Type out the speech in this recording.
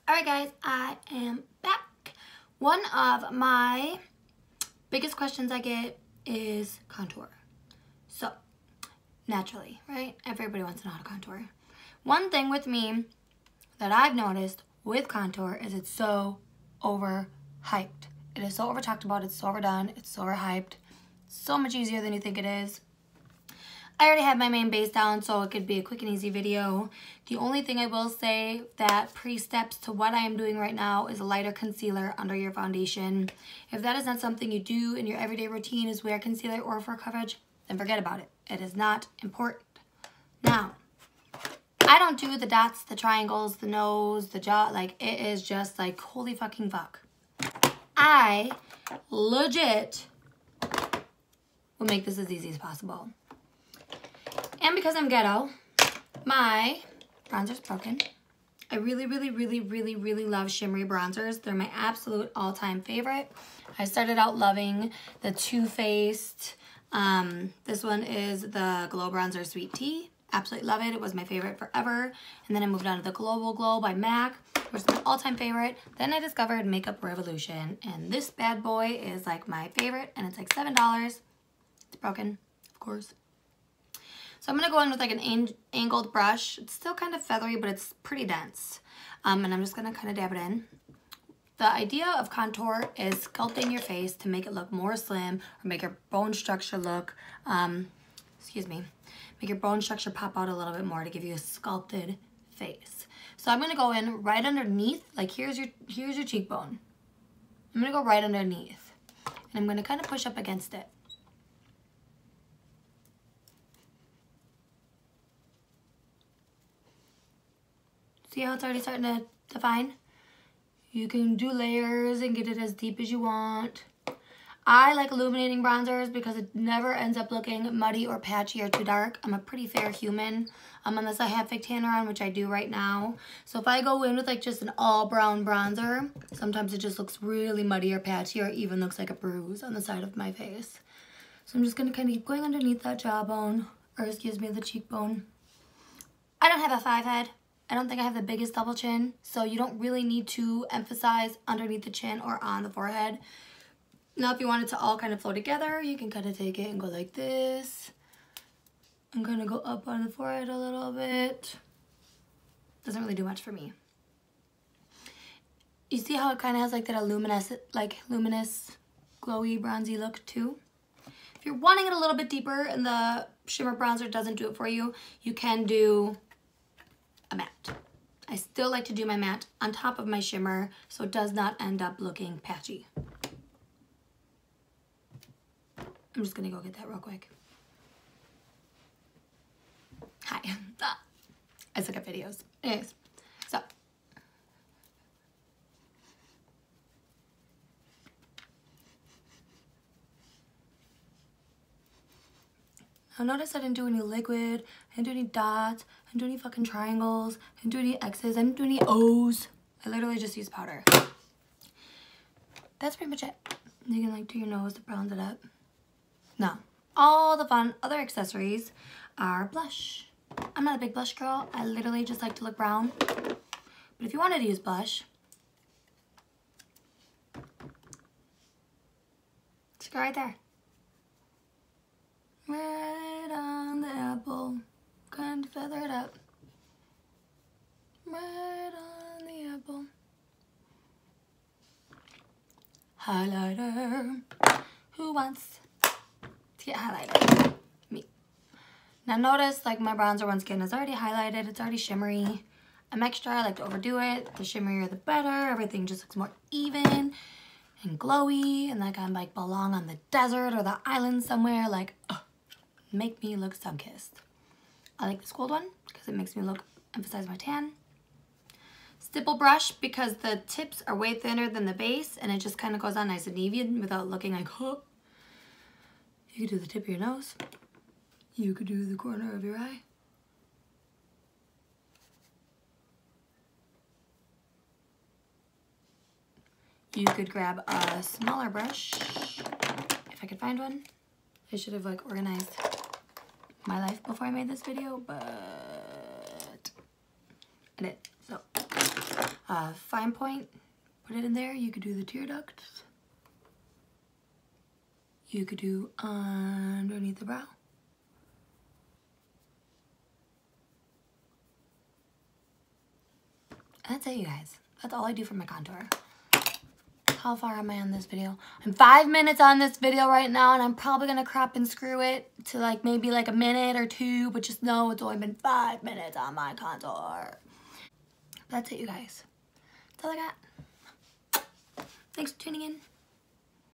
Alright guys, I am back. One of my biggest questions I get is contour. So, naturally, right? Everybody wants to know how to contour. One thing with me that I've noticed with contour is it's so overhyped. It is so over talked about, it's so overdone, it's so overhyped. So much easier than you think it is. I already have my main base down, so it could be a quick and easy video. The only thing I will say that pre-steps to what I am doing right now is a lighter concealer under your foundation. If that is not something you do in your everyday routine is wear concealer or for coverage, then forget about it. It is not important. Now, I don't do the dots, the triangles, the nose, the jaw. Like, it is just like, holy fucking fuck. I legit will make this as easy as possible. And because I'm ghetto, my bronzer's broken. I really love shimmery bronzers. They're my absolute all-time favorite. I started out loving the Too Faced. This one is the Glow Bronzer Sweet Tea. Absolutely love it. It was my favorite forever. And then I moved on to the Global Glow by MAC, which is my all-time favorite. Then I discovered Makeup Revolution. And this bad boy is like my favorite. And it's like $7. It's broken, of course. So I'm going to go in with like an angled brush. It's still kind of feathery, but it's pretty dense. And I'm just going to kind of dab it in. The idea of contour is sculpting your face to make it look more slim or make your bone structure look, make your bone structure pop out a little bit more to give you a sculpted face. So I'm going to go in right underneath, like here's your cheekbone. I'm going to go right underneath. And I'm going to kind of push up against it. See how it's already starting to define? You can do layers and get it as deep as you want. I like illuminating bronzers because it never ends up looking muddy or patchy or too dark. I'm a pretty fair human, unless I have fake tanner on, which I do right now. So if I go in with like just an all brown bronzer, sometimes it just looks really muddy or patchy or even looks like a bruise on the side of my face. So I'm just gonna kind of keep going underneath that jawbone, or excuse me, the cheekbone. I don't have a 5 head. I don't think I have the biggest double chin, so you don't really need to emphasize underneath the chin or on the forehead. Now, if you want it to all kind of flow together, you can kind of take it and go like this. I'm going to go up on the forehead a little bit. Doesn't really do much for me. You see how it kind of has like that luminous, glowy, bronzy look too? If you're wanting it a little bit deeper and the shimmer bronzer doesn't do it for you, you can do a matte. I still like to do my matte on top of my shimmer so it does not end up looking patchy. I'm just gonna go get that real quick. Hi. I suck at videos. Anyways, so. Now notice I didn't do any liquid, I didn't do any dots, I didn't do any fucking triangles, I didn't do any X's, I didn't do any O's. I literally just used powder. That's pretty much it. You can like do your nose to bronze it up. Now, all the fun other accessories are blush. I'm not a big blush girl. I literally just like to look brown. But if you wanted to use blush, just go right there. Right on the apple, kind of feather it up. Right on the apple. Highlighter. Who wants to get highlighter? Me. Now notice, like my bronzer one skin is already highlighted. It's already shimmery. I'm extra. I like to overdo it. The shimmerier, the better. Everything just looks more even and glowy, and like I'm like belong on the desert or the island somewhere. Like, make me look sun-kissed. I like this gold one because it makes me look, emphasize my tan. Stipple brush because the tips are way thinner than the base and it just kind of goes on nice and even without looking like, huh. You could do the tip of your nose. You could do the corner of your eye. You could grab a smaller brush, if I could find one. I should have like organized my life before I made this video, but I did. So fine point, put it in there. You could do the tear ducts. You could do underneath the brow. That's it, you guys. That's all I do for my contour. How far am I on this video? I'm 5 minutes on this video right now, and I'm probably gonna crop and screw it to like maybe like a minute or two, but just know it's only been 5 minutes on my contour. That's it, you guys. That's all I got. Thanks for tuning in.